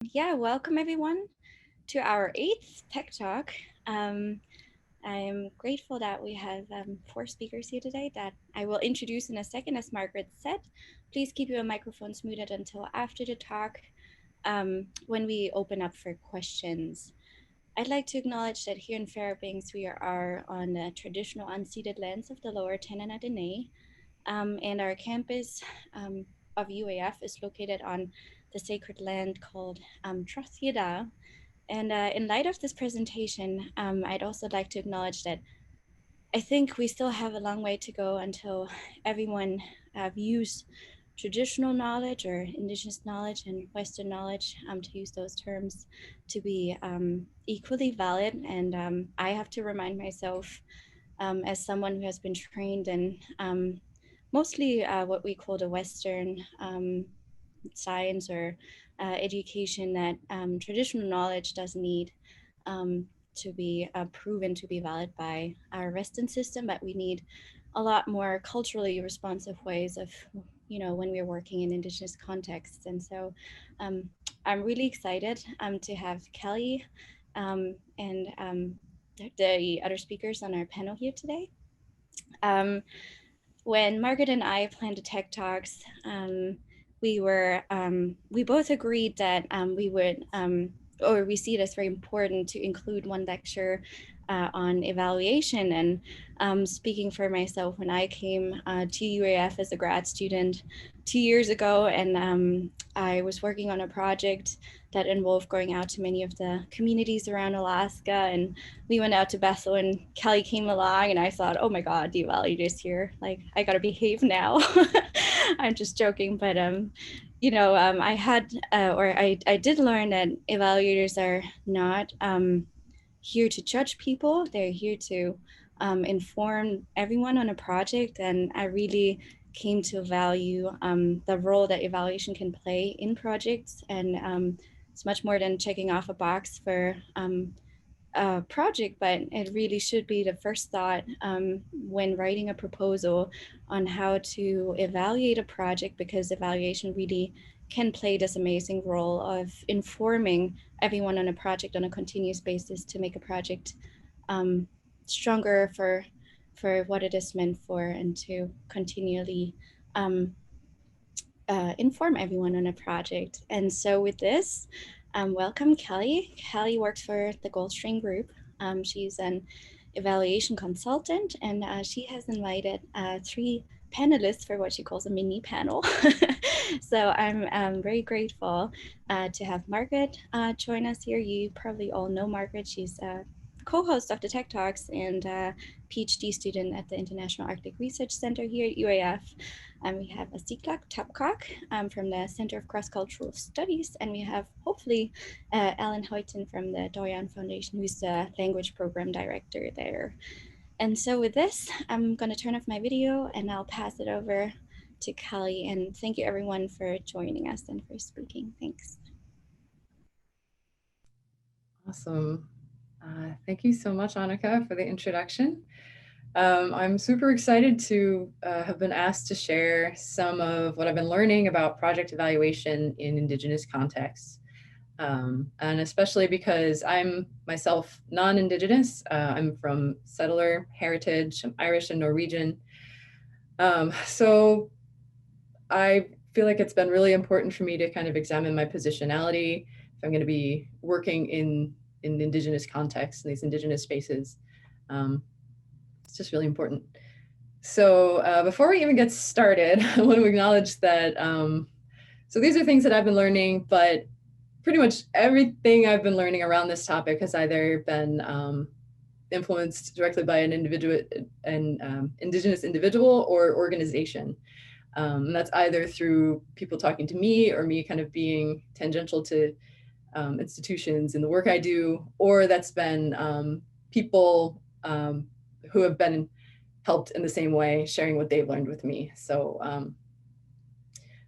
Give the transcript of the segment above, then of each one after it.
Yeah, welcome everyone to our eighth Tech Talk. Um, I'm grateful that we have four speakers here today that I will introduce in a second. As Margaret said, please keep your microphones muted until after the talk when we open up for questions. I'd like to acknowledge that here in Fairbanks, we are on the traditional unceded lands of the Lower Tanana Dene, and our campus of UAF is located on the sacred land called Trothyada. And in light of this presentation, I'd also like to acknowledge that I think we still have a long way to go until everyone views traditional knowledge or indigenous knowledge and Western knowledge, to use those terms, to be equally valid. And I have to remind myself, as someone who has been trained in mostly what we call the Western science or education, that traditional knowledge does need to be proven to be valid by our Western system, but we need a lot more culturally responsive ways of, when we're working in Indigenous contexts. And so um, I'm really excited to have Kelly and the other speakers on our panel here today. When Margaret and I planned the Tech Talks, we both agreed that we would, or we see it as very important to include one lecture on evaluation. And speaking for myself, when I came to UAF as a grad student 2 years ago, and I was working on a project that involved going out to many of the communities around Alaska, and we went out to Bethel, and Kelly came along, and I thought, oh my God, the evaluator's here. Like, I gotta behave now. I'm just joking, but I had, or I did learn that evaluators are not here to judge people. They're here to inform everyone on a project, and I really came to value the role that evaluation can play in projects, and it's much more than checking off a box for project, but it really should be the first thought when writing a proposal on how to evaluate a project, because evaluation really can play this amazing role of informing everyone on a project on a continuous basis to make a project stronger for what it is meant for, and to continually inform everyone on a project. And so with this, welcome Kelly. Kelly works for the Goldstream Group. She's an evaluation consultant, and she has invited three panelists for what she calls a mini panel. So I'm very grateful to have Margaret join us here. You probably all know Margaret. She's a co-host of the Tech Talks and PhD student at the International Arctic Research Center here at UAF. We have Asiqłuq Topkok from the Center of Cross-Cultural Studies, and we have hopefully Allan Hayton from the Doyon Foundation, who's the language program director there. And so with this, I'm going to turn off my video and I'll pass it over to Kelly. And thank you everyone for joining us and for speaking. Thanks. Awesome. Thank you so much, Annika, for the introduction. I'm super excited to have been asked to share some of what I've been learning about project evaluation in Indigenous contexts. And especially because I'm myself non-Indigenous. I'm from settler heritage. I'm Irish and Norwegian. So I feel like it's been really important for me to kind of examine my positionality if I'm going to be working in Indigenous contexts, in these Indigenous spaces. It's just really important. So before we even get started, I want to acknowledge that, so these are things that I've been learning, but pretty much everything I've been learning around this topic has either been influenced directly by an Indigenous individual or organization. And that's either through people talking to me or me kind of being tangential to institutions in the work I do, or that's been people who have been helped in the same way, sharing what they've learned with me. So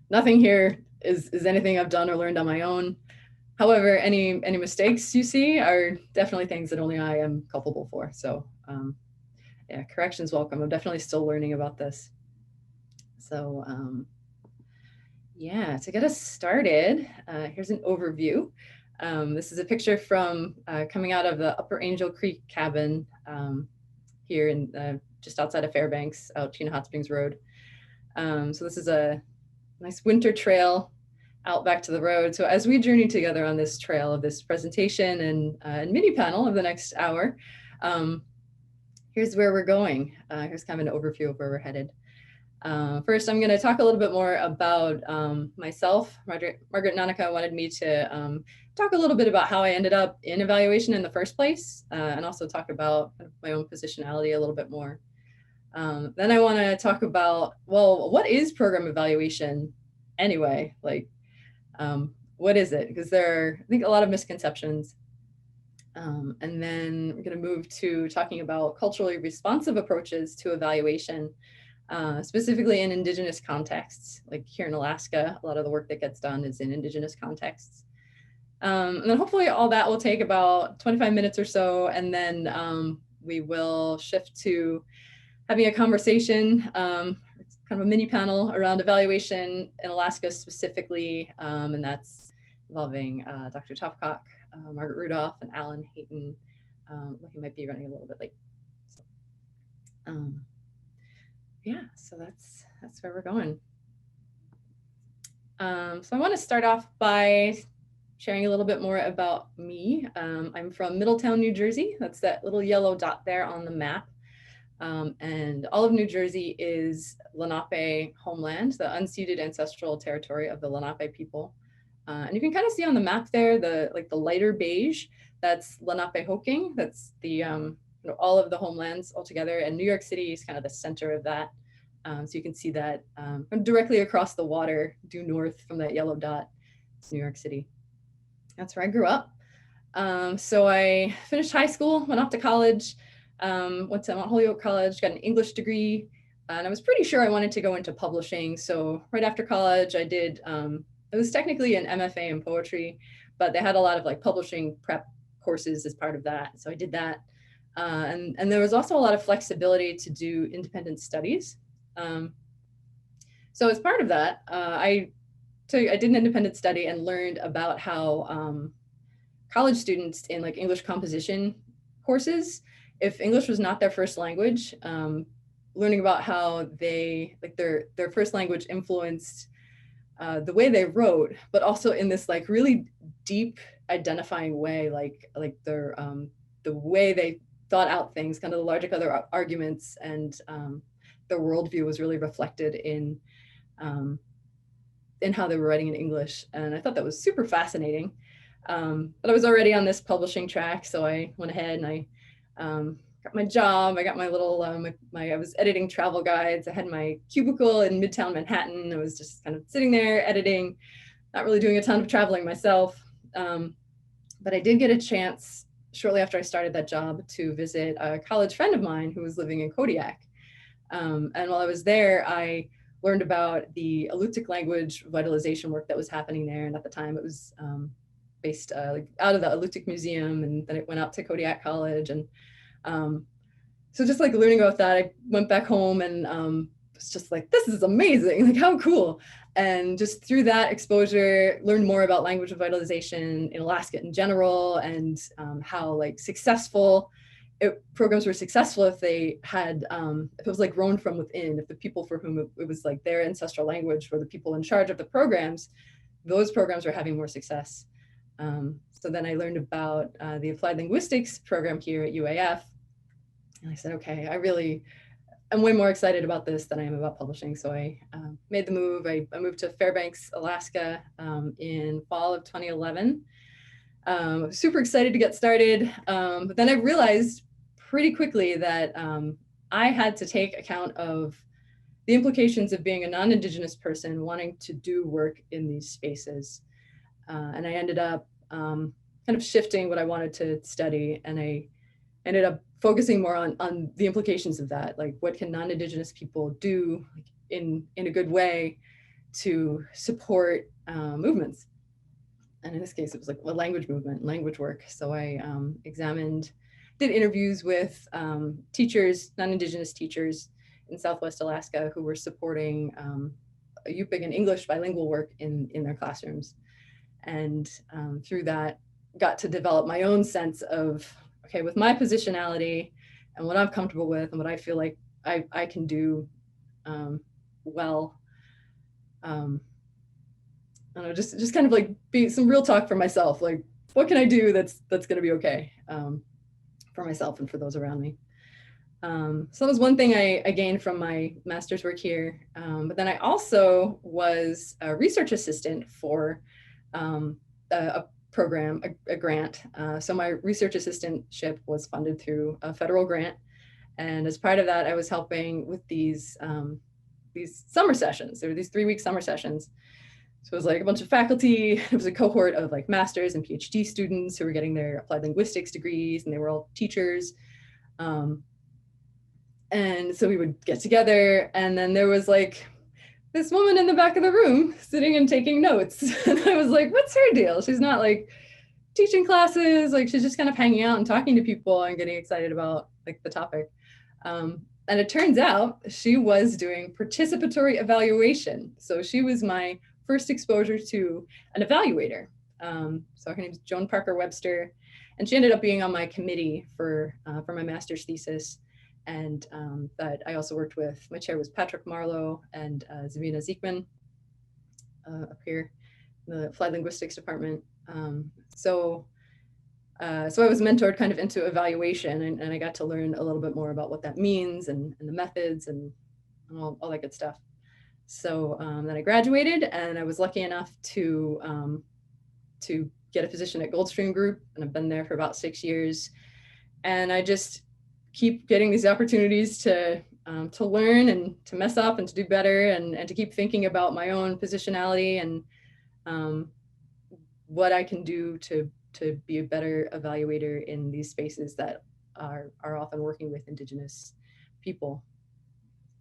nothing here is anything I've done or learned on my own. However, any mistakes you see are definitely things that only I am culpable for. So yeah, correction's welcome. I'm definitely still learning about this. So Yeah, to get us started, here's an overview. This is a picture from coming out of the Upper Angel Creek cabin here in just outside of Fairbanks, out Chena Hot Springs Road. So this is a nice winter trail out back to the road. So as we journey together on this trail of this presentation and mini panel of the next hour, here's where we're going. Here's kind of an overview of where we're headed. First, I'm going to talk a little bit more about myself. Margaret Nanika wanted me to talk a little bit about how I ended up in evaluation in the first place, and also talk about my own positionality a little bit more. Then I want to talk about, well, what is program evaluation anyway? Like, what is it? Because there are, I think, a lot of misconceptions. And then we're going to move to talking about culturally responsive approaches to evaluation. Specifically in Indigenous contexts, like here in Alaska, a lot of the work that gets done is in Indigenous contexts. And then hopefully all that will take about 25 minutes or so, and then we will shift to having a conversation, kind of a mini panel around evaluation in Alaska specifically, and that's involving Dr. Topkok, Margaret Rudolf, and Allan Hayton. He might be running a little bit late. So, yeah, so that's where we're going. So I want to start off by sharing a little bit more about me. I'm from Middletown, New Jersey. That's that little yellow dot there on the map. And all of New Jersey is Lenape homeland, the unceded ancestral territory of the Lenape people. And you can kind of see on the map there, the lighter beige, that's Lenapehoking. That's the all of the homelands all together, and New York City is kind of the center of that. So you can see that directly across the water, due north from that yellow dot, it's New York City. That's where I grew up. So I finished high school, went off to college, went to Mount Holyoke College, got an English degree, and I was pretty sure I wanted to go into publishing. So right after college, I did, it was technically an MFA in poetry, but they had a lot of like publishing prep courses as part of that. So I did that. And there was also a lot of flexibility to do independent studies. So as part of that, I did an independent study and learned about how college students in like English composition courses, if English was not their first language, learning about how they, like their first language influenced the way they wrote, but also in this like really deep identifying way, like their the way they thought out things, kind of the logic of their arguments, and their worldview was really reflected in how they were writing in English. And I thought that was super fascinating. But I was already on this publishing track, so I went ahead and I got my job. I got my little, I was editing travel guides. I had my cubicle in Midtown Manhattan. I was just kind of sitting there editing, not really doing a ton of traveling myself. But I did get a chance shortly after I started that job to visit a college friend of mine who was living in Kodiak. And while I was there, I learned about the Alutiiq language revitalization work that was happening there. And at the time it was based like out of the Alutiiq Museum, and then it went out to Kodiak College. And so just like learning about that, I went back home and was just like, this is amazing, like how cool. And just through that exposure, learned more about language revitalization in Alaska in general, and how like successful programs were successful if they had, if it was like grown from within, if the people for whom it was like their ancestral language were the people in charge of the programs, those programs were having more success. So then I learned about the applied linguistics program here at UAF. And I said, okay, I'm way more excited about this than I am about publishing. So I made the move. I moved to Fairbanks, Alaska in fall of 2011. I was super excited to get started. But then I realized pretty quickly that I had to take account of the implications of being a non-Indigenous person wanting to do work in these spaces. And I ended up kind of shifting what I wanted to study, and I ended up focusing more on the implications of that, like what can non-Indigenous people do in a good way to support movements. And in this case, it was like a language movement, language work. So I did interviews with teachers, non-Indigenous teachers in Southwest Alaska who were supporting Yupik and English bilingual work in their classrooms. And through that, got to develop my own sense of, okay, with my positionality and what I'm comfortable with and what I feel like I can do well. I don't know, just kind of like be some real talk for myself. Like, what can I do that's going to be okay for myself and for those around me? So that was one thing I gained from my master's work here. But then I also was a research assistant for a program, a grant. So my research assistantship was funded through a federal grant. And as part of that, I was helping with these summer sessions. There were these 3-week summer sessions. So it was like a bunch of faculty. It was a cohort of like master's and PhD students who were getting their applied linguistics degrees, and they were all teachers. And so we would get together, and then there was like this woman in the back of the room sitting and taking notes. And I was like, what's her deal? She's not like teaching classes, like she's just kind of hanging out and talking to people and getting excited about like the topic. And it turns out she was doing participatory evaluation. So she was my first exposure to an evaluator. So her name is Joan Parker Webster, and she ended up being on my committee for my master's thesis. And that I also worked with. My chair was Patrick Marlowe and Zabina Ziekman up here in the Applied Linguistics department. So I was mentored kind of into evaluation, and I got to learn a little bit more about what that means and the methods and all that good stuff. So then I graduated, and I was lucky enough to get a position at Goldstream Group, and I've been there for about 6 years. And I just keep getting these opportunities to learn and to mess up and to do better, and to keep thinking about my own positionality and what I can do to be a better evaluator in these spaces that are often working with Indigenous people.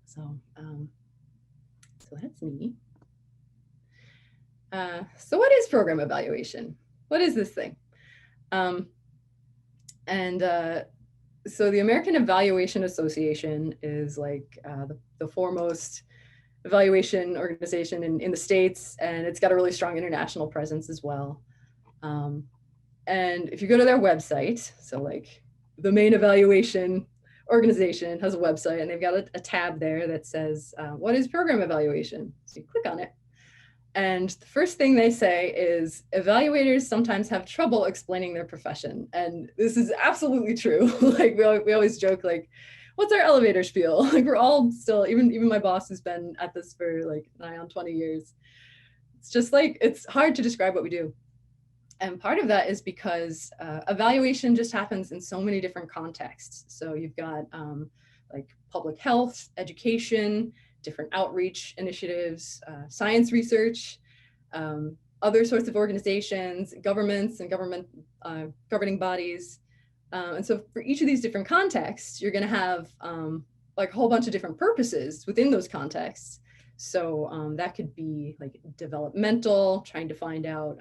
So that's me. So what is program evaluation? What is this thing? So the American Evaluation Association is like the foremost evaluation organization in the States, and it's got a really strong international presence as well. And if you go to their website, so like the main evaluation organization has a website, and they've got a tab there that says, what is program evaluation? So you click on it. And the first thing they say is evaluators sometimes have trouble explaining their profession. And this is absolutely true. Like we always joke, like, what's our elevator spiel? Like we're all still, even my boss who's been at this for like nigh on 20 years. It's just like, it's hard to describe what we do. And part of that is because evaluation just happens in so many different contexts. So you've got like public health, education, different outreach initiatives, science research, other sorts of organizations, governments and governing bodies. And so for each of these different contexts, you're going to have like a whole bunch of different purposes within those contexts. So that could be like developmental, trying to find out,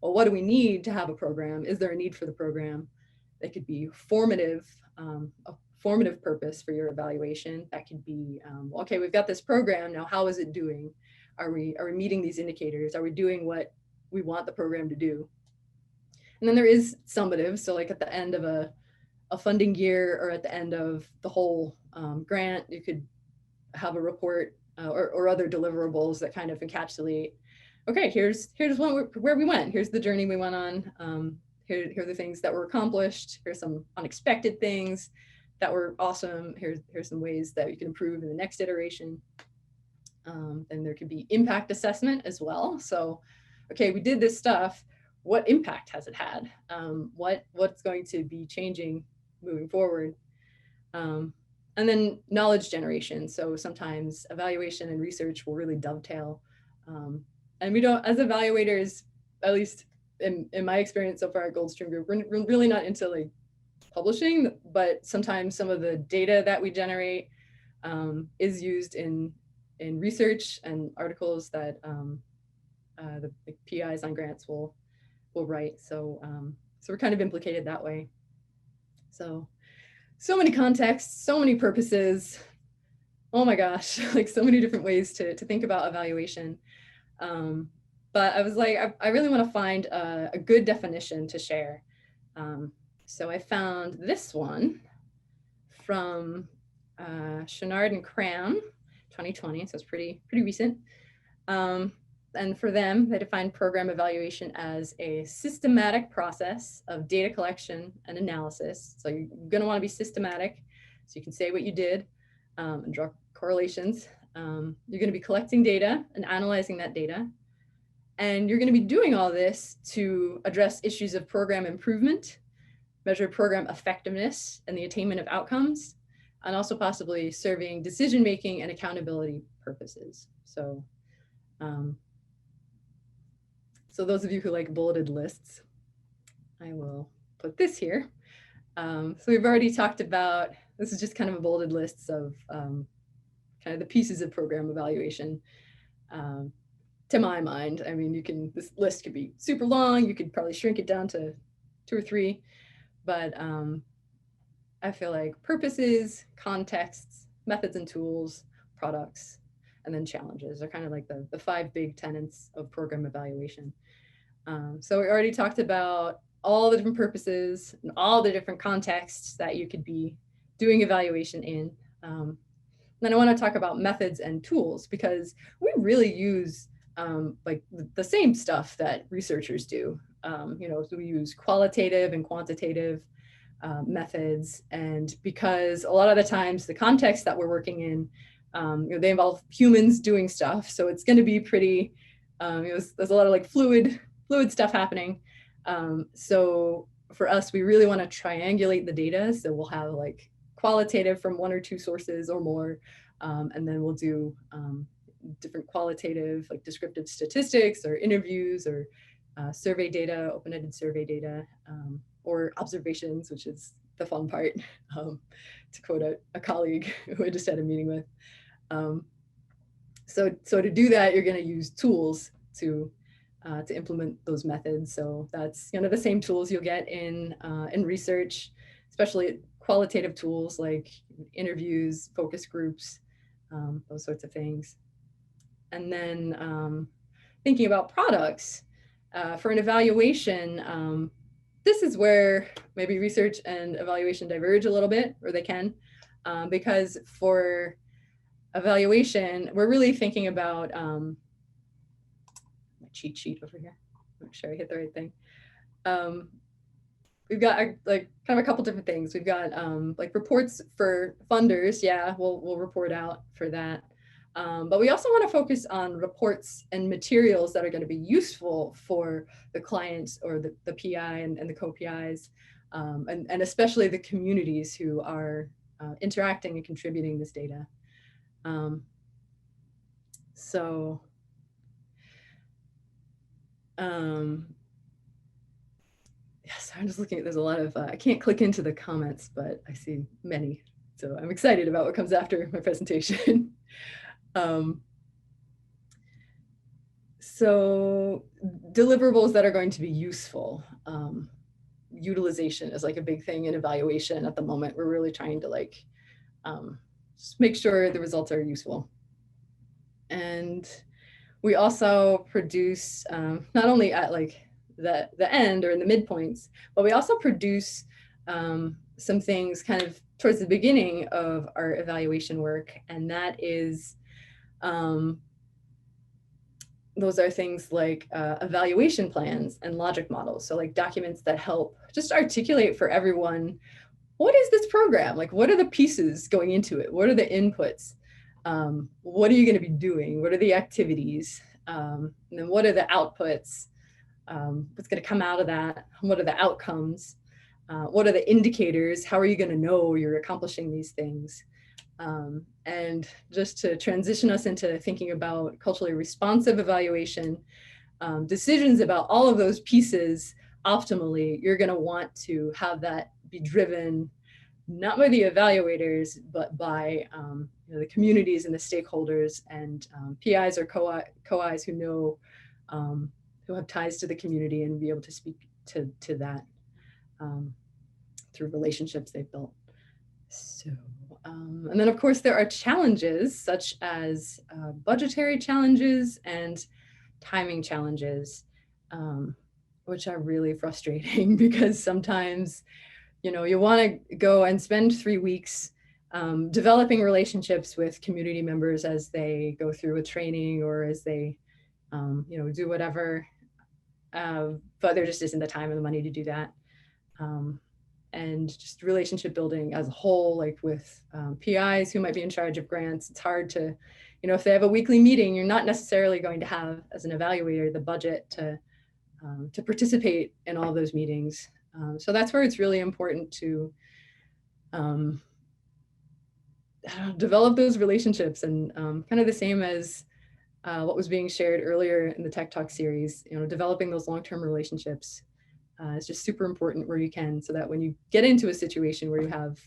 well, what do we need to have a program? Is there a need for the program? That could be formative, a formative purpose for your evaluation. That could be, okay, we've got this program, now how is it doing? Are we meeting these indicators? Are we doing what we want the program to do? And then there is summative, so like at the end of a funding year or at the end of the whole grant, you could have a report or other deliverables that kind of encapsulate, okay, here's where we went, here's the journey we went on, here are the things that were accomplished, here's some unexpected things that were awesome, here's some ways that you can improve in the next iteration. Then there could be impact assessment as well. So, okay, we did this stuff, what impact has it had? What's going to be changing moving forward? And then knowledge generation. So sometimes evaluation and research will really dovetail. And we don't, as evaluators, at least in my experience so far at Goldstream Group, we're really not into like publishing, but sometimes some of the data that we generate is used in research and articles that the PIs on grants will write. So we're kind of implicated that way. So many contexts, so many purposes. oh my gosh, like so many different ways to think about evaluation. But I was like, I really want to find a good definition to share. So I found this one from Chenard and Cram, 2020, so it's pretty recent. And for them, they define program evaluation as a systematic process of data collection and analysis. So you're going to want to be systematic, so you can say what you did and draw correlations. You're going to be collecting data and analyzing that data. And you're going to be doing all this to address issues of program improvement, measure program effectiveness and the attainment of outcomes, and also possibly serving decision-making and accountability purposes. So those of you who like bulleted lists, I will put this here. So we've already talked about, this is just kind of a bulleted list of kind of the pieces of program evaluation. To my mind, I mean, this list could be super long. You could probably shrink it down to 2 or 3, but I feel like purposes, contexts, methods and tools, products, and then challenges are kind of like the 5 big tenets of program evaluation. So we already talked about all the different purposes and all the different contexts that you could be doing evaluation in. Then I want to talk about methods and tools, because we really use like the same stuff that researchers do. So we use qualitative and quantitative methods, and because a lot of the times the context that we're working in, they involve humans doing stuff, so it's going to be pretty. There's a lot of like fluid stuff happening. So for us, we really want to triangulate the data. So we'll have like qualitative from 1 or 2 sources or more, and then we'll do different qualitative, like descriptive statistics or interviews or survey data, open-ended survey data, or observations, which is the fun part, to quote a colleague who I just had a meeting with. So to do that, you're going to use tools to implement those methods. So that's the same tools you'll get in research, especially qualitative tools like interviews, focus groups, those sorts of things. And then thinking about products for an evaluation, this is where maybe research and evaluation diverge a little bit, or they can, because for evaluation, we're really thinking about my cheat sheet over here. Make sure I hit the right thing. We've got like kind of a couple different things. We've got like reports for funders. Yeah, we'll report out for that. But we also want to focus on reports and materials that are going to be useful for the clients or the PI and the co-PIs, and especially the communities who are interacting and contributing this data. Yes, I'm just looking at, there's a lot of, I can't click into the comments, but I see many. So I'm excited about what comes after my presentation. So deliverables that are going to be useful. Utilization is like a big thing in evaluation at the moment. We're really trying to like just make sure the results are useful. And we also produce not only at like the end or in the midpoints, but we also produce some things kind of towards the beginning of our evaluation work, and that is those are things like evaluation plans and logic models. So like documents that help just articulate for everyone, what is this program? Like, what are the pieces going into it? What are the inputs? What are you going to be doing? What are the activities? And then what are the outputs? What's going to come out of that? What are the outcomes? What are the indicators? How are you going to know you're accomplishing these things? And just to transition us into thinking about culturally responsive evaluation, decisions about all of those pieces, optimally, you're going to want to have that be driven not by the evaluators, but by the communities and the stakeholders and PIs or co-Is who know, who have ties to the community and be able to speak to that through relationships they've built. So And then of course there are challenges such as budgetary challenges and timing challenges, which are really frustrating because sometimes, you know, you want to go and spend 3 weeks developing relationships with community members as they go through a training or as they, you know, do whatever, but there just isn't the time and the money to do that. And just relationship building as a whole, like with PIs who might be in charge of grants, it's hard to, you know, if they have a weekly meeting, you're not necessarily going to have, as an evaluator, the budget to participate in all those meetings. So that's where it's really important to develop those relationships, and kind of the same as what was being shared earlier in the TEK Talk series, you know, developing those long-term relationships is just super important where you can, so that when you get into a situation where you have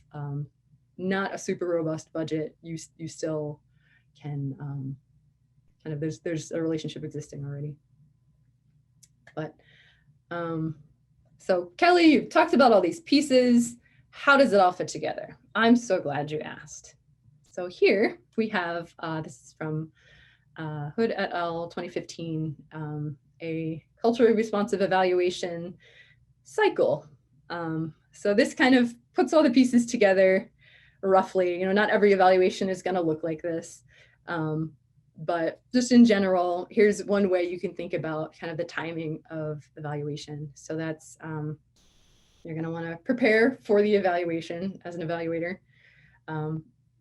not a super robust budget, you still can kind of, there's a relationship existing already. But so Kelly, you talked about all these pieces. How does it all fit together? I'm so glad you asked. So here we have, this is from Hood et al. 2015, a culturally responsive evaluation cycle. So this kind of puts all the pieces together roughly. You know, not every evaluation is going to look like this, but just in general, here's one way you can think about kind of the timing of evaluation. So that's, you're going to want to prepare for the evaluation as an evaluator,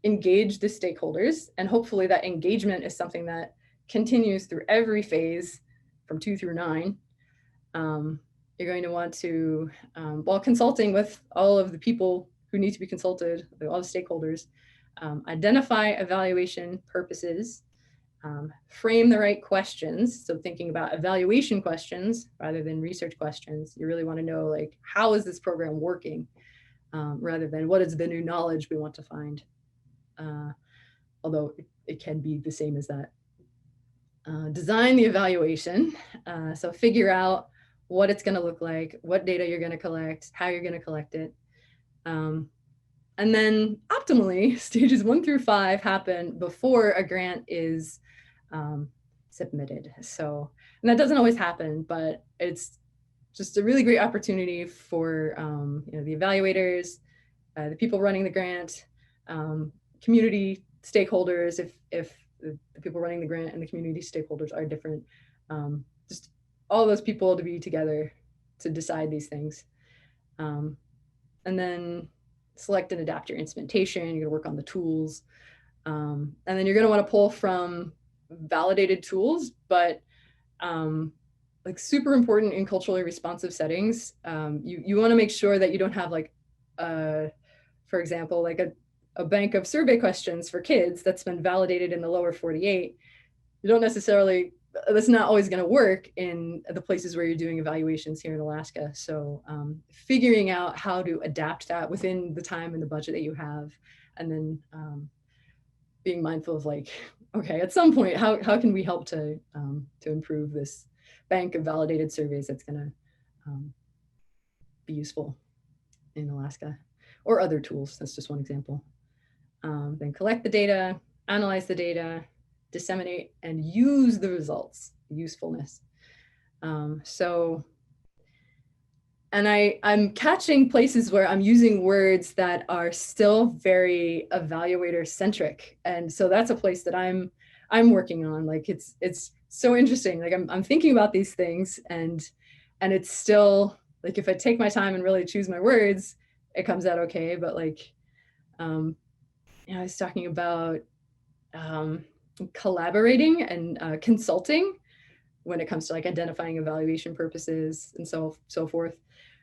engage the stakeholders, and hopefully that engagement is something that continues through every phase from 2 through 9. You're going to want to, while consulting with all of the people who need to be consulted, all the stakeholders, identify evaluation purposes, frame the right questions. So thinking about evaluation questions rather than research questions, you really want to know, like, how is this program working, rather than what is the new knowledge we want to find, although it can be the same as that. Design the evaluation, so figure out what it's going to look like, what data you're going to collect, how you're going to collect it. And then optimally, stages 1 through 5 happen before a grant is submitted. So, and that doesn't always happen, but it's just a really great opportunity for you know, the evaluators, the people running the grant, community stakeholders, if the people running the grant and the community stakeholders are different, just all those people to be together to decide these things. And then select and adapt your instrumentation. You're going to work on the tools. And then you're going to want to pull from validated tools, but like super important in culturally responsive settings. You want to make sure that you don't have, like, for example, like a bank of survey questions for kids that's been validated in the lower 48. You don't necessarily, that's not always going to work in the places where you're doing evaluations here in Alaska. So figuring out how to adapt that within the time and the budget that you have, and then being mindful of, like, okay, at some point, how can we help to improve this bank of validated surveys that's going to be useful in Alaska, or other tools. That's just one example. Then collect the data, analyze the data, disseminate, and use the results, usefulness. So, and I'm catching places where I'm using words that are still very evaluator centric. And so that's a place that I'm working on. Like, it's so interesting. Like, I'm thinking about these things, and it's still, like, if I take my time and really choose my words, it comes out okay. But, like, you know, I was talking about collaborating and consulting when it comes to, like, identifying evaluation purposes and so forth.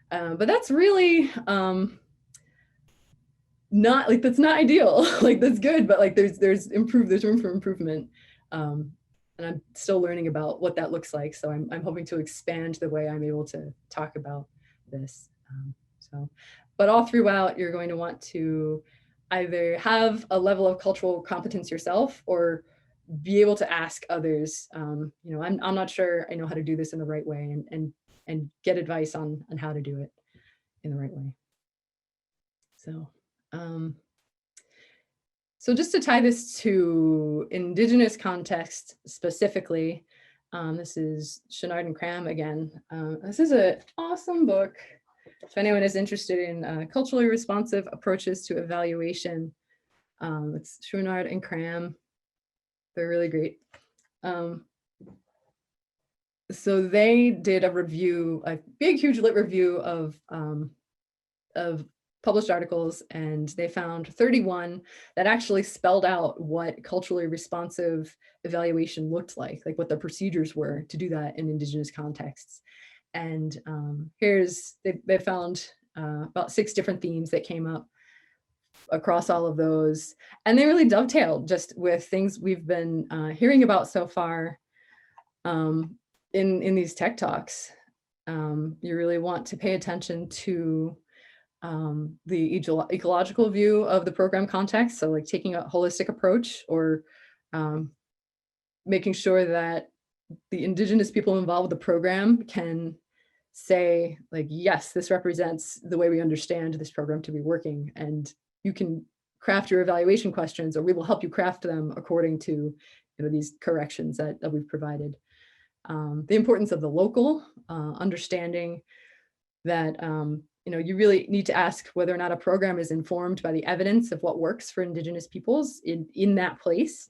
But that's really not, like, that's not ideal. Like, that's good, but, like, there's room for improvement. And I'm still learning about what that looks like. So I'm hoping to expand the way I'm able to talk about this. But all throughout, you're going to want to either have a level of cultural competence yourself, or be able to ask others, you know, I'm not sure I know how to do this in the right way, and get advice on how to do it in the right way. So So just to tie this to Indigenous context specifically, this is Chouinard and Cram again. This is an awesome book. If anyone is interested in culturally responsive approaches to evaluation, it's Chouinard and Cram. They're really great. So they did a review, a big, huge lit review of published articles, and they found 31 that actually spelled out what culturally responsive evaluation looked like what the procedures were to do that in Indigenous contexts. And they found about 6 different themes that came up across all of those, and they really dovetailed just with things we've been hearing about so far in these TEK Talks. You really want to pay attention to the ecological view of the program context. So taking a holistic approach, or making sure that the Indigenous people involved with the program can say yes, this represents the way we understand this program to be working. And you can craft your evaluation questions, or we will help you craft them according to these corrections that we've provided. The importance of the local, understanding that you really need to ask whether or not a program is informed by the evidence of what works for Indigenous peoples in that place.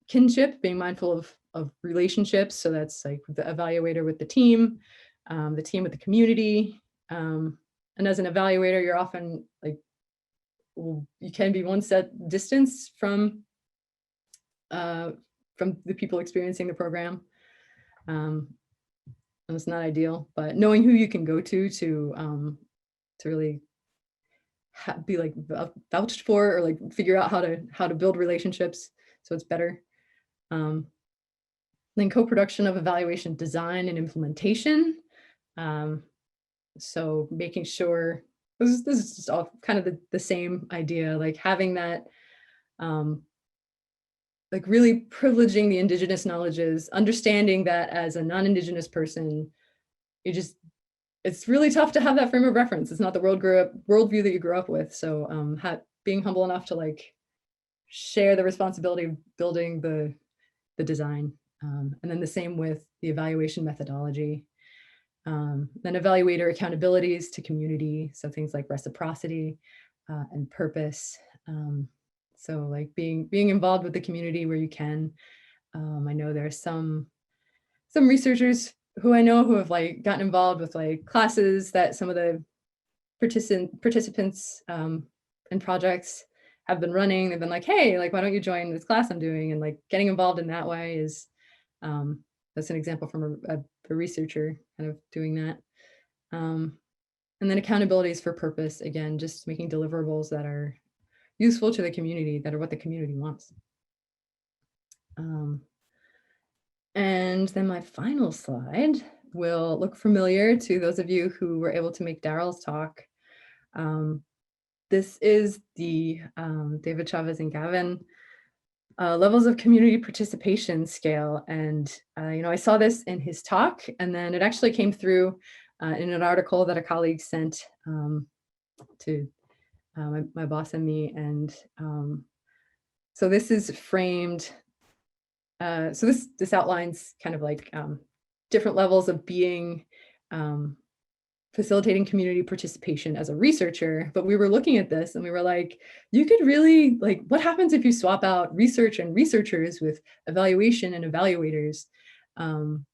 Kinship, being mindful of relationships. So that's the evaluator with the team with the community. And as an evaluator, you're often you can be one set distance from the people experiencing the program. And it's not ideal, but knowing who you can go to really be vouched for, or figure out how to build relationships so it's better. Then co-production of evaluation design and implementation. So making sure this is just all kind of the same idea, having that really privileging the Indigenous knowledges, understanding that as a non-Indigenous person, it's really tough to have that frame of reference. It's not the worldview that you grew up with. So being humble enough to share the responsibility of building the design. And then the same with the evaluation methodology. Then evaluator accountabilities to community. So things like reciprocity and purpose. So being involved with the community where you can. I know there's some researchers who I know who have gotten involved with classes that some of the participants in projects have been running. They've been hey, why don't you join this class I'm doing? And getting involved in that way is that's an example from a researcher kind of doing that. And then accountabilities for purpose, again, just making deliverables that are useful to the community, that are what the community wants. And then my final slide will look familiar to those of you who were able to make Daryl's talk. This is the David, Chavez, and Gavin levels of community participation scale. And, I saw this in his talk, and then it actually came through in an article that a colleague sent to my boss and me. And so this is framed, so this outlines kind of different levels of being facilitating community participation as a researcher. But we were looking at this and we were you could really, what happens if you swap out research and researchers with evaluation and evaluators? And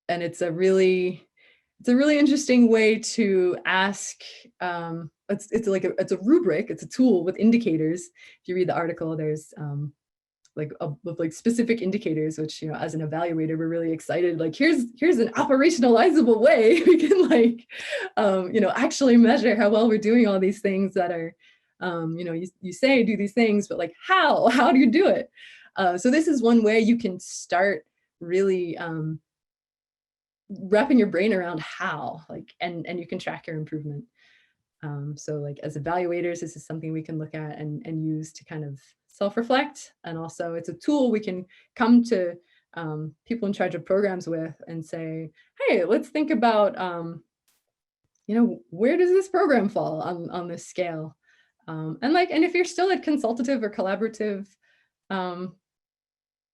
it's a really interesting way to ask. It's a rubric, it's a tool with indicators. If you read the article, there's with specific indicators, which as an evaluator we're really excited. Here's an operationalizable way we can actually measure how well we're doing all these things that are you say do these things, but how do you do it? So this is one way you can start really wrapping your brain around how, and you can track your improvement. So as evaluators, this is something we can look at and use to kind of self-reflect. And also it's a tool we can come to people in charge of programs with and say, hey, let's think about, where does this program fall on this scale? And if you're still a consultative or collaborative,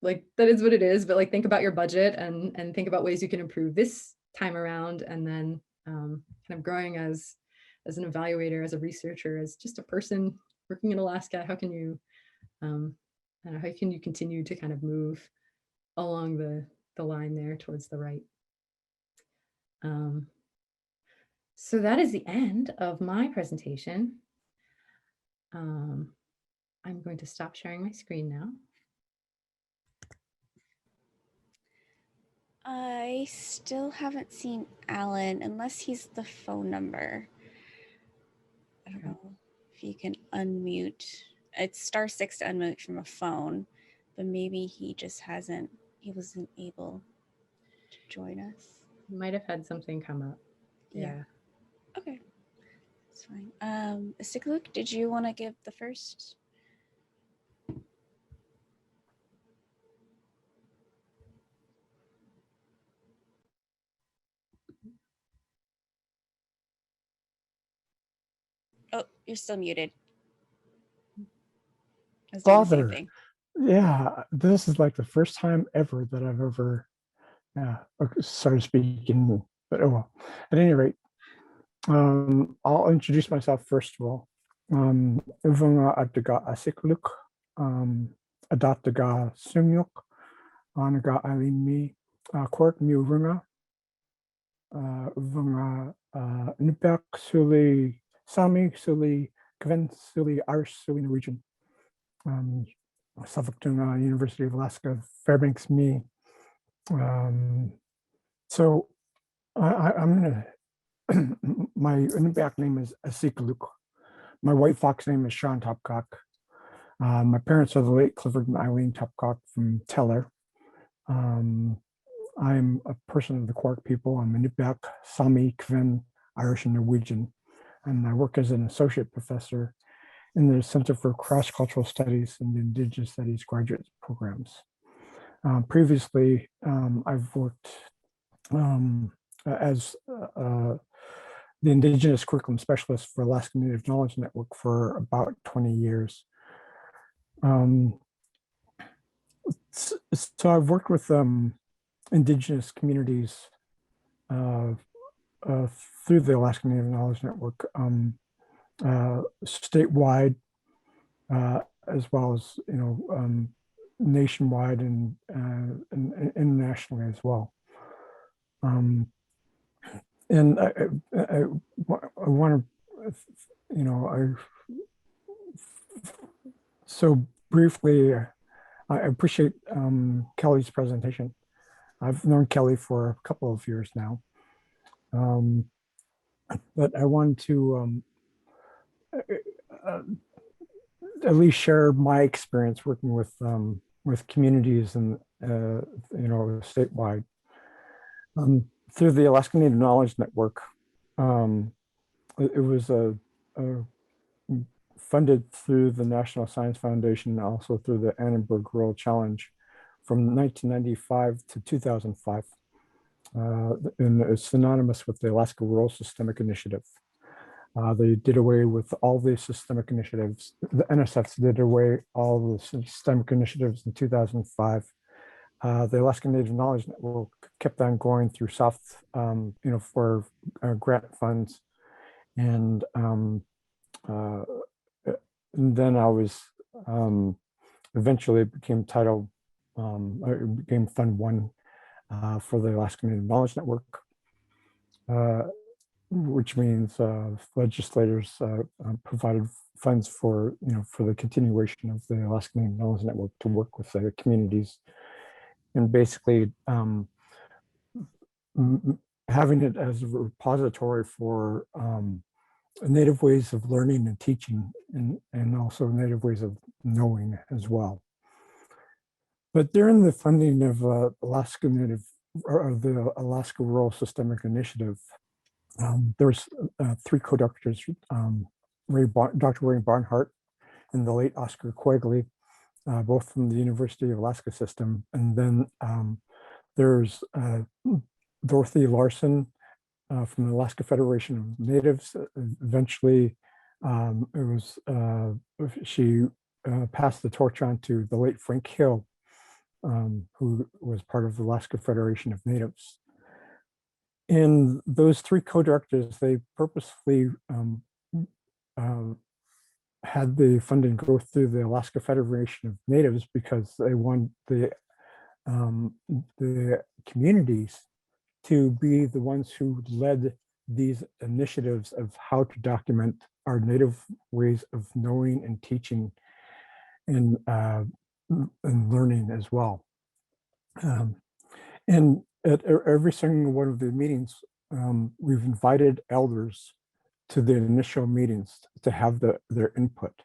like that is what it is, but like think about your budget and think about ways you can improve this time around, and then kind of growing as an evaluator, as a researcher, as just a person working in Alaska. How can you how can you continue to kind of move along the line there towards the right? So that is the end of my presentation. I'm going to stop sharing my screen now. I still haven't seen Allan, unless he's the phone number. I don't know if you can unmute. It's *6 to unmute from a phone, but maybe he just he wasn't able to join us. You might have had something come up. Yeah. Okay, that's fine. Asiqłuq, did you want to give the first? Oh, you're still muted. Father, yeah, this is like the first time ever that I've ever started speaking. But oh well. At any rate, I'll introduce myself first of all. Uvunga adaga Asiqłuq, adataga Sumyuk, anaga alimi, Quirk Murunga, Uvunga Nipek Suli Sami Suli Gavin Suli Irish Suli Norwegian. Suffolk University of Alaska, Fairbanks, me. So I'm gonna, my Inupiaq name is Asiqłuq. My white fox name is Sean Topkok. My parents are the late Clifford and Eileen Topkok from Teller. I'm a person of the Quark people. I'm Inupiaq, Sami, Kvin, Irish, and Norwegian. And I work as an associate professor in the Center for Cross-Cultural Studies and Indigenous Studies graduate programs. Previously, I've worked as the Indigenous Curriculum Specialist for Alaska Native Knowledge Network for about 20 years. So I've worked with Indigenous communities through the Alaska Native Knowledge Network, statewide, as well as nationwide and internationally as well. And I want to, so briefly, I appreciate Kelly's presentation. I've known Kelly for a couple of years now, but I want to at least share my experience working with communities and statewide through the Alaska Native Knowledge Network. It was funded through the National Science Foundation, and also through the Annenberg Rural Challenge from 1995 to 2005. And it's synonymous with the Alaska Rural Systemic Initiative. They did away with all the systemic initiatives. The NSFs did away all the systemic initiatives in 2005. The Alaska Native Knowledge Network kept on going through soft, for grant funds. And then I was eventually became Fund 1 for the Alaska Native Knowledge Network. Which means legislators provided funds for the continuation of the Alaska Native Knowledge Network to work with the communities, and basically having it as a repository for Native ways of learning and teaching, and also Native ways of knowing as well. But during the funding of Alaska Native, or the Alaska Rural Systemic Initiative, there's 3 co-doctors, Dr. Ray Barnhart and the late Oscar Quigley, both from the University of Alaska system. And then there's Dorothy Larson from the Alaska Federation of Natives, eventually It was she passed the torch on to the late Frank Hill, who was part of the Alaska Federation of Natives. And those three co-directors, they purposefully had the funding go through the Alaska Federation of Natives because they want the communities to be the ones who led these initiatives of how to document our Native ways of knowing and teaching and learning as well. And at every single one of the meetings, we've invited elders to the initial meetings to have their input.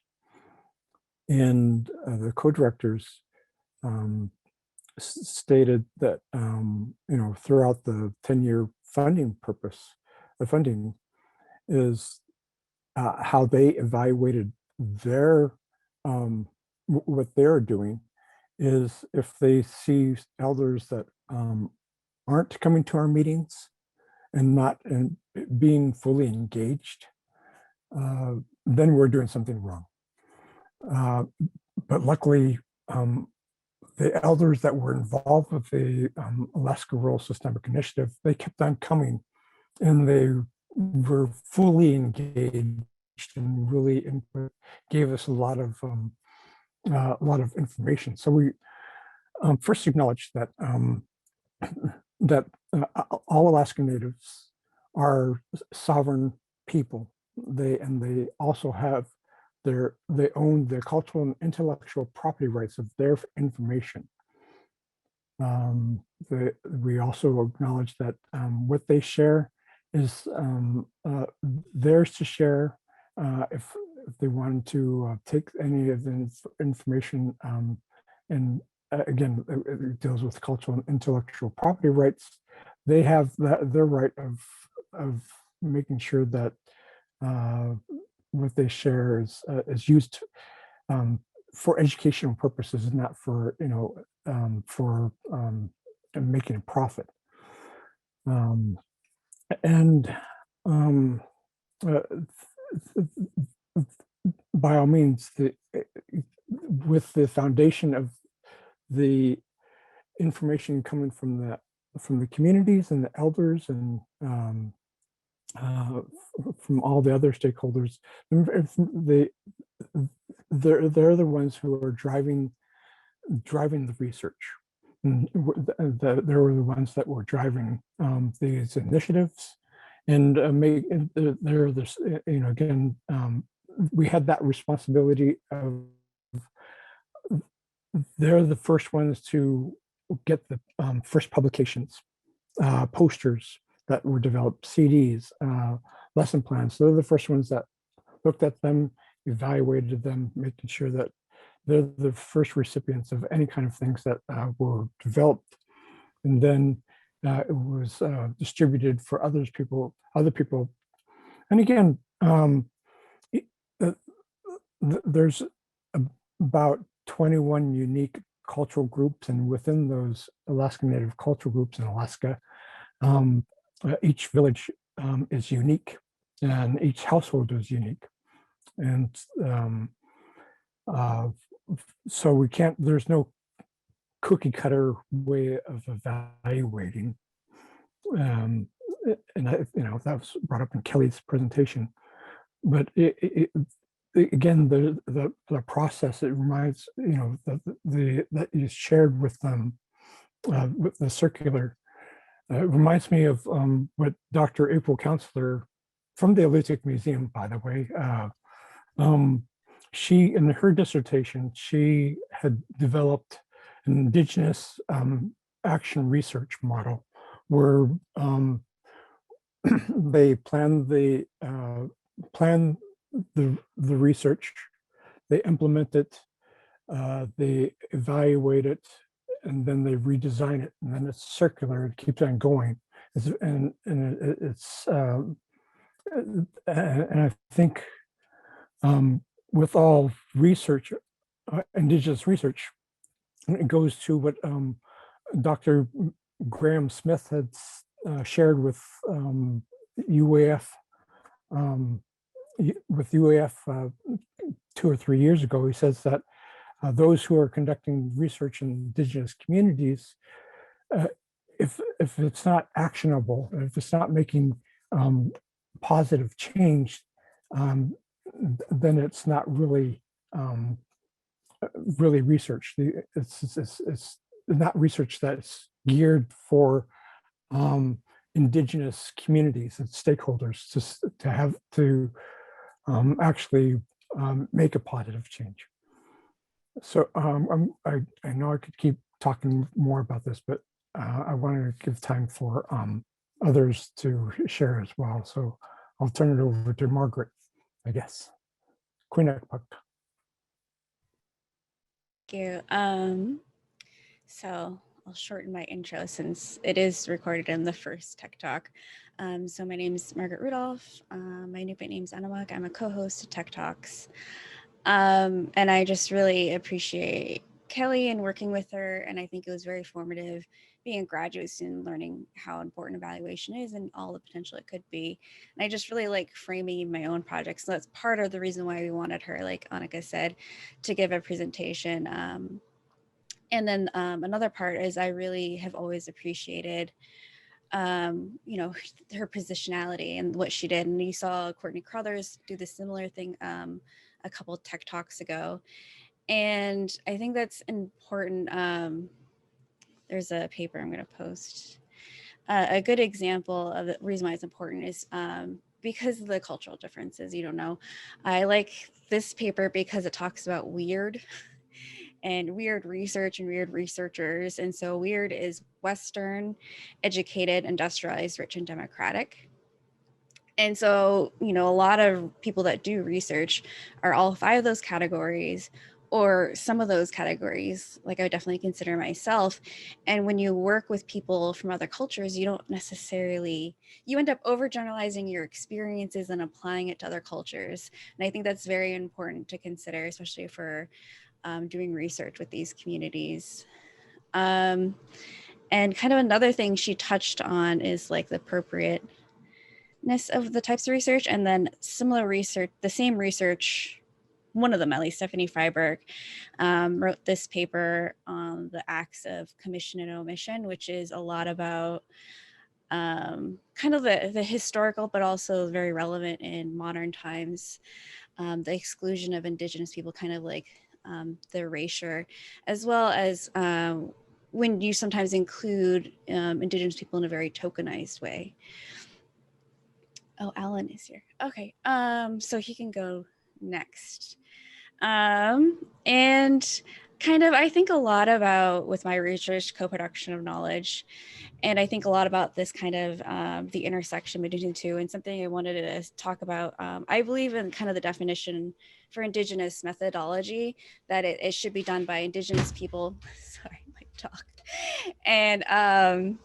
And the co-directors stated that, throughout the 10-year funding the funding is how they evaluated their, what they're doing is if they see elders that aren't coming to our meetings and not being fully engaged, then we're doing something wrong. But luckily, the elders that were involved with the Alaska Rural Systemic Initiative, they kept on coming, and they were fully engaged and really gave us a lot of information. So we first acknowledged that all Alaskan Natives are sovereign people. They also have they own the cultural and intellectual property rights of their information. We also acknowledge that what they share is theirs to share if they wanted to take any of the information. And again, it deals with cultural and intellectual property rights. They have their right of making sure that what they share is used for educational purposes and not for for making a profit. By all means, with the foundation of the information coming from the communities and the elders and from all the other stakeholders, they're the ones who are driving the research. And they were the ones that were driving these initiatives, and they're this. Again, we had that responsibility of. They're the first ones to get the first publications, posters that were developed, CDs, lesson plans. They're the first ones that looked at them, evaluated them, making sure that they're the first recipients of any kind of things that were developed. And then it was distributed for other people. And again, there's about 21 unique cultural groups, and within those Alaskan Native cultural groups in Alaska, each village is unique, and each household is unique, and so there's no cookie cutter way of evaluating, and that was brought up in Kelly's presentation, but again, the process, it reminds, that is shared with them, with the circular. It reminds me of what Dr. April Counselor from the Asiqłuq Museum, by the way, she, in her dissertation, she had developed an Indigenous action research model where they plan the research, they implement it, they evaluate it, and then they redesign it, and then it's circular. It keeps on going, and I think with all research, Indigenous research, it goes to what Dr. Graham Smith had shared with UAF with UAF 2 or 3 years ago, he says that those who are conducting research in indigenous communities, if it's not actionable, if it's not making positive change, then it's not really really research. It's not research that's geared for indigenous communities and stakeholders to have to actually make a positive change. So I know I could keep talking more about this, but I want to give time for others to share as well. So I'll turn it over to Margaret, I guess. Ecological. Thank you. So I'll shorten my intro since it is recorded in the first TEK Talk. So my name is Margaret Rudolf. My Nupit name is Asiqłuq. I'm a co-host of TEK Talks. And I just really appreciate Kelly and working with her. And I think it was very formative being a graduate student, learning how important evaluation is and all the potential it could be. And I just really like framing my own projects. So that's part of the reason why we wanted her, like Annika said, to give a presentation. And then another part is I really have always appreciated, you know, her positionality and what she did. And you saw Courtney Crothers do the similar thing a couple TEK Talks ago. And I think that's important. There's a paper I'm going to post. A good example of the reason why it's important is because of the cultural differences. You don't know. I like this paper because it talks about weird and weird research and weird researchers. And so weird is Western, educated, industrialized, rich, and democratic. And so, you know, a lot of people that do research are all 5 of those categories or some of those categories, like I would definitely consider myself. And when you work with people from other cultures, you don't necessarily, you end up overgeneralizing your experiences and applying it to other cultures. And I think that's very important to consider, especially for doing research with these communities. And kind of another thing she touched on is like the appropriateness of the types of research, and then similar research, the same research, one of them at least, Stephanie Freiberg, wrote this paper on the acts of commission and omission, which is a lot about kind of the historical, but also very relevant in modern times, the exclusion of Indigenous people, kind of like the erasure, as well as when you sometimes include Indigenous people in a very tokenized way. Oh, Allan is here. Okay, so he can go next. And kind of, I think a lot about, with my research, co-production of knowledge. And I think a lot about this kind of the intersection between the two, and something I wanted to talk about. I believe in kind of the definition for Indigenous methodology, that it should be done by Indigenous people, sorry, my dog, and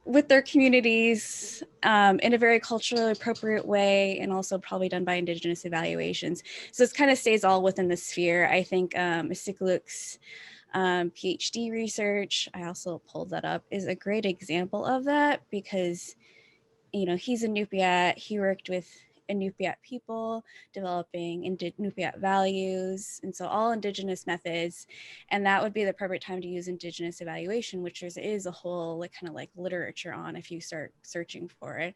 with their communities in a very culturally appropriate way, and also probably done by Indigenous evaluations. So it kind of stays all within the sphere. I think Asiqłuq's PhD research, I also pulled that up, is a great example of that, because, you know, he's a Inupiat, he worked with Inupiat people, developing Inupiat values, and so all Indigenous methods, and that would be the perfect time to use Indigenous evaluation, which is a whole like kind of like literature on if you start searching for it,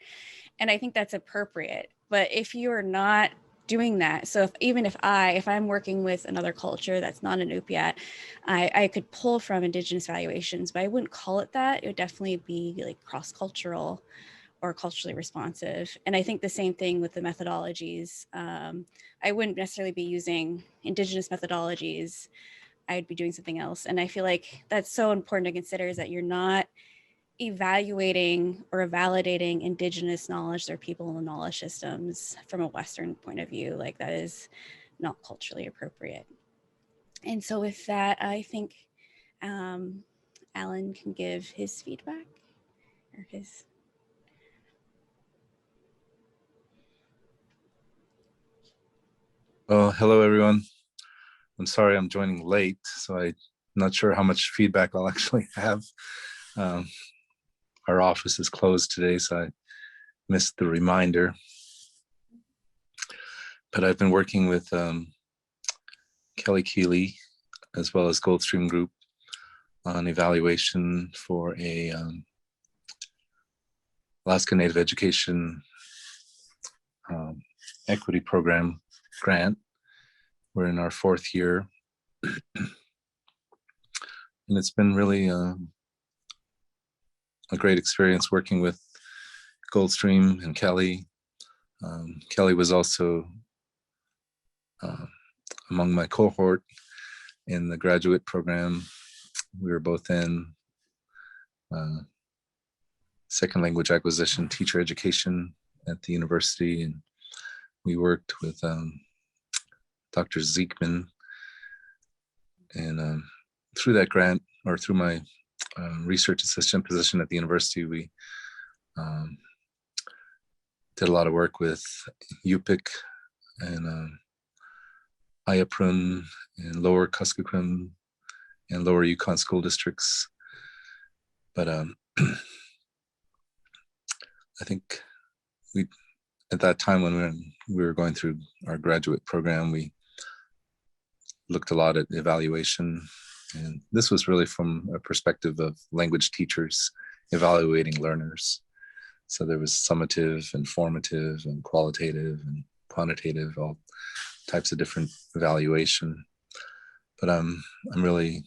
and I think that's appropriate. But if you're not doing that, so if I'm working with another culture that's not an Inupiat, I could pull from Indigenous evaluations, but I wouldn't call it that. It would definitely be like cross-cultural or culturally responsive. And I think the same thing with the methodologies. I wouldn't necessarily be using Indigenous methodologies. I'd be doing something else. And I feel like that's so important to consider, is that you're not evaluating or validating Indigenous knowledge or people in the knowledge systems from a Western point of view. Like, that is not culturally appropriate. And so with that, I think Allan can give his feedback or his. Well, hello, everyone. I'm sorry I'm joining late, so I'm not sure how much feedback I'll actually have. Our office is closed today, so I missed the reminder. but I've been working with Kelly Kealy as well as Goldstream Group on evaluation for a Alaska Native Education Equity Program grant. We're in our 4th year, and it's been really a great experience working with Goldstream and Kelly. Kelly was also among my cohort in the graduate program. We were both in second language acquisition, teacher education at the university, and we worked with Dr. Zeekman. And through that grant, or through my research assistant position at the university, we did a lot of work with Yupik and Ayaprun and Lower Kuskokwim and Lower Yukon school districts. But I think at that time when we were going through our graduate program, we looked a lot at evaluation. And this was really from a perspective of language teachers evaluating learners. So there was summative and formative and qualitative and quantitative, all types of different evaluation. But I'm really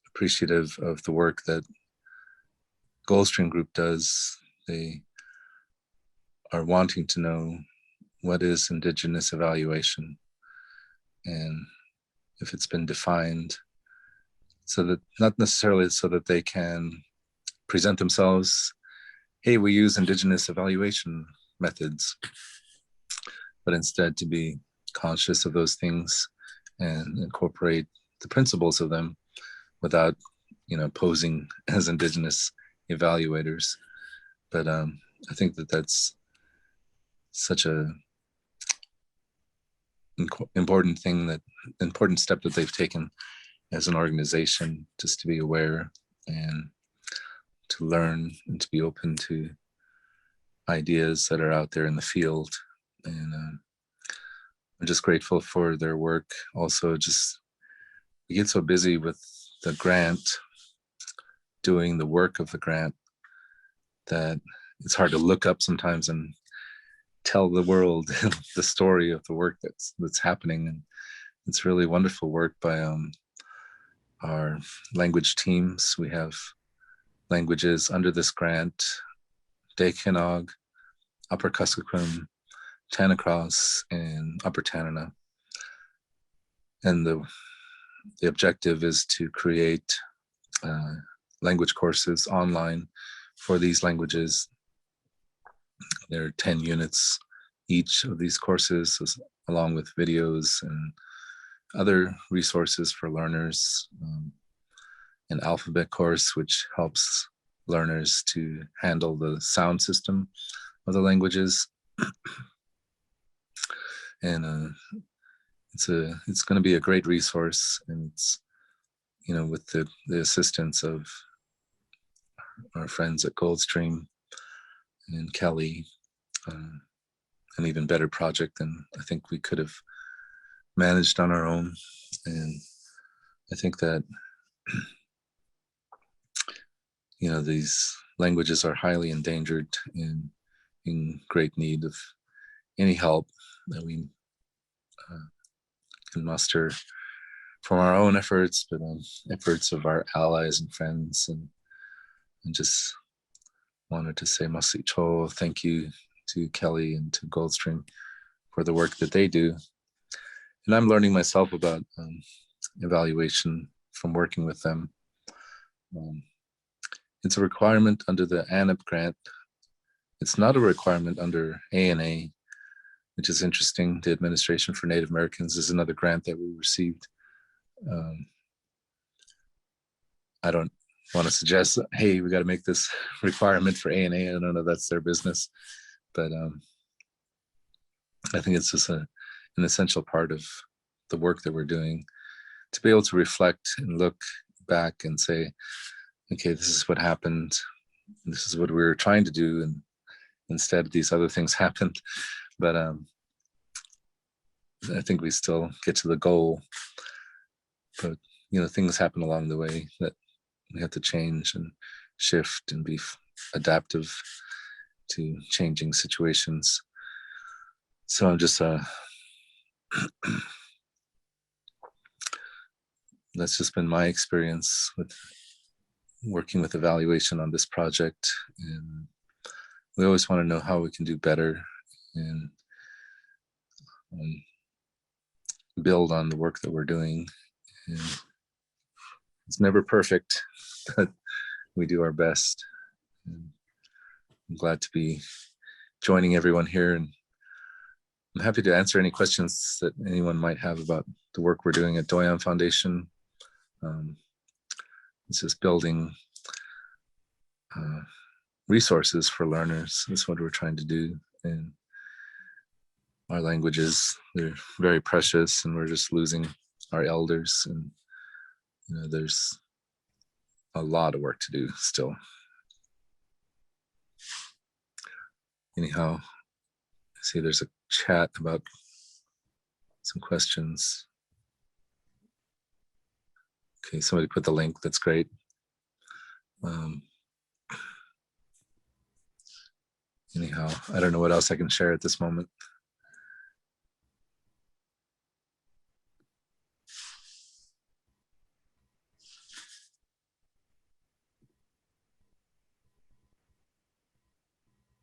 appreciative of the work that Goldstream Group does. They are wanting to know what is Indigenous evaluation and if it's been defined, so that not necessarily so that they can present themselves, hey, we use Indigenous evaluation methods, but instead to be conscious of those things and incorporate the principles of them without, posing as Indigenous evaluators. But I think that that's such a important step that they've taken as an organization, just to be aware and to learn and to be open to ideas that are out there in the field. And I'm just grateful for their work. Also, we get so busy with the grant, doing the work of the grant, that it's hard to look up sometimes and tell the world the story of the work that's happening. And it's really wonderful work by our language teams. We have languages under this grant: Dakenog, Upper Kuskokwim, Tanacross, and Upper Tanana. And the objective is to create language courses online for these languages. There are 10 units each of these courses, along with videos and other resources for learners. An alphabet course, which helps learners to handle the sound system of the languages. And it's going to be a great resource, and it's, with the assistance of our friends at Goldstream and Kelly, an even better project than I think we could have managed on our own. And I think that these languages are highly endangered and in great need of any help that we can muster from our own efforts, but efforts of our allies and friends. And just wanted to say Masi Cho, thank you to Kelly and to Goldstream for the work that they do. And I'm learning myself about evaluation from working with them. It's a requirement under the ANIP grant. It's not a requirement under ANA, which is interesting. The Administration for Native Americans is another grant that we received. I don't want to suggest, hey, we got to make this requirement for ANA. I don't know, that's their business. But I think it's just an essential part of the work that we're doing, to be able to reflect and look back and say, okay, this is what happened. This is what we were trying to do. And instead these other things happened. But I think we still get to the goal, but things happen along the way that we have to change and shift and be adaptive to changing situations. So I'm just that's just been my experience with working with evaluation on this project, and we always want to know how we can do better and build on the work that we're doing. And it's never perfect, but we do our best. And I'm glad to be joining everyone here, and I'm happy to answer any questions that anyone might have about the work we're doing at Doyon Foundation. It's just building resources for learners. That's what we're trying to do. And our languages, they're very precious, and we're just losing our elders. And there's a lot of work to do still. Anyhow, I see there's a chat about some questions. Okay, somebody put the link, that's great. Anyhow, I don't know what else I can share at this moment.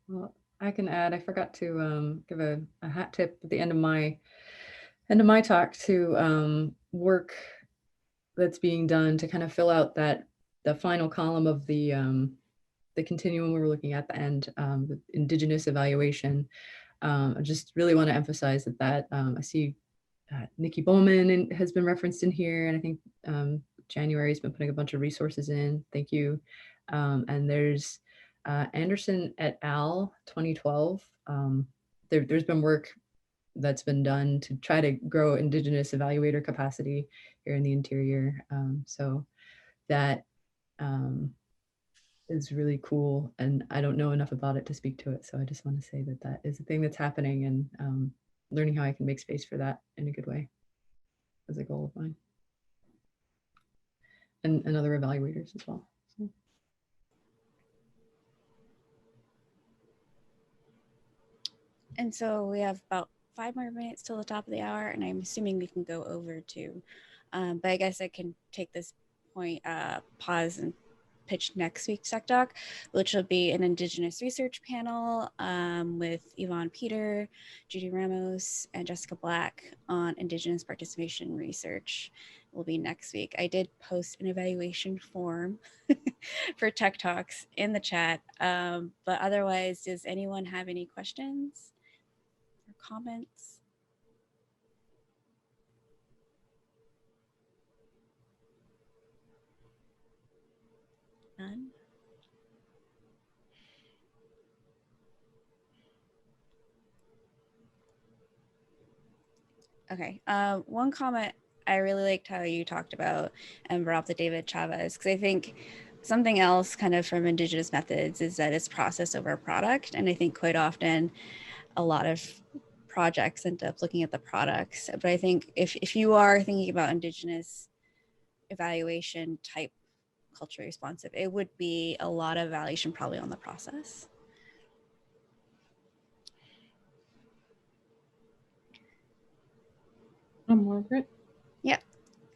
Well, I can add, I forgot to give a hat tip at the end of my talk to work that's being done to kind of fill out the final column of the continuum we were looking at the end, the Indigenous evaluation. I just really want to emphasize that I see Nikki Bowman has been referenced in here, and I think January has been putting a bunch of resources in. Thank you. And there's Anderson et al. 2012. There's been work that's been done to try to grow Indigenous evaluator capacity here in the interior. So that is really cool, and I don't know enough about it to speak to it. So I just want to say that is a thing that's happening, and learning how I can make space for that in a good way is a goal of mine, and other evaluators as well. So. And so we have about 5 more minutes till the top of the hour, and I'm assuming we can go over too. But I guess I can take this point, pause and pitch next week's TEK Talk, which will be an Indigenous research panel with Yvonne Peter, Judy Ramos, and Jessica Black on Indigenous participation research. Will be next week. I did post an evaluation form for TEK Talks in the chat, but otherwise, does anyone have any questions or comments? None? Okay, one comment, I really liked how you talked about and brought up the David Chavez, because I think something else kind of from Indigenous methods is that it's process over product. And I think quite often a lot of projects end up looking at the products. But I think if you are thinking about Indigenous evaluation type culturally responsive, it would be a lot of evaluation probably on the process. I'm Margaret. Yeah.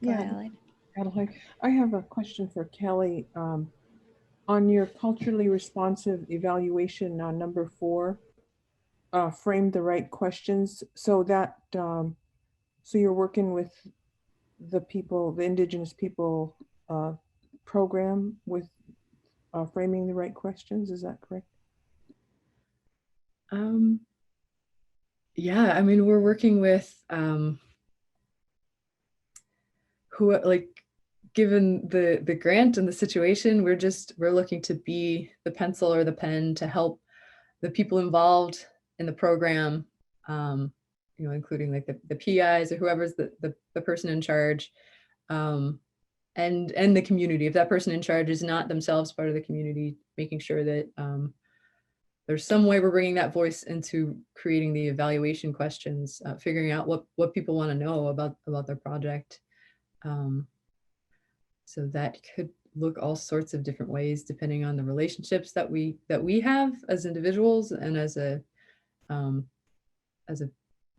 Go Yeah. ahead, Allan. I have a question for Kelly. On your culturally responsive evaluation on number 4, frame the right questions. So that so you're working with the people, the Indigenous people program with framing the right questions. Is that correct? Yeah, I mean, we're working with who, like, given the grant and the situation, we're looking to be the pencil or the pen to help the people involved in the program, including like the PIs or whoever's the person in charge, and the community. If that person in charge is not themselves part of the community, making sure that there's some way we're bringing that voice into creating the evaluation questions, figuring out what people want to know about their project. So that could look all sorts of different ways depending on the relationships that we have as individuals and as a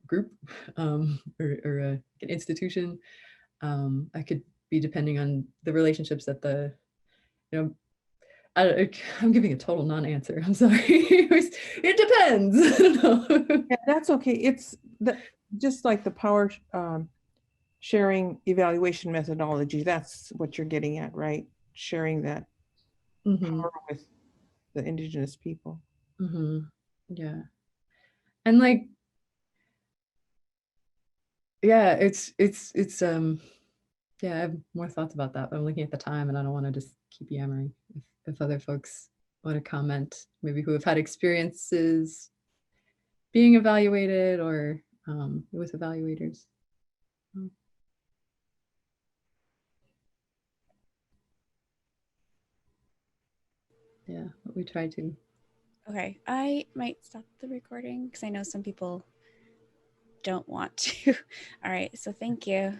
group or an institution. I could be depending on the relationships that I'm giving a total non-answer. I'm sorry. It depends. I don't know. Yeah, that's okay. It's just like the power sharing evaluation methodology. That's what you're getting at, right? Sharing that power with the Indigenous people. Yeah. And like, yeah, it's yeah, I have more thoughts about that, but I'm looking at the time and I don't want to just keep yammering. If other folks want to comment, maybe who have had experiences being evaluated or with evaluators. Yeah, but we try to. Okay, I might stop the recording because I know some people don't want to. All right, so thank you.